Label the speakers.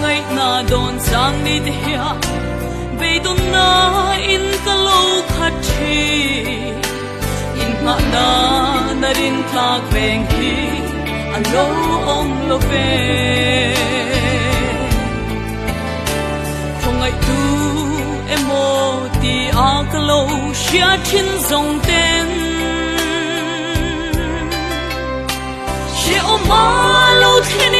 Speaker 1: ngay na don sang ni dia ve don na in kalo khathi in nga na rin thak veng hi alo ong lo ve ngai tu emo ti a kalo xia chin zong ten she o ma lo then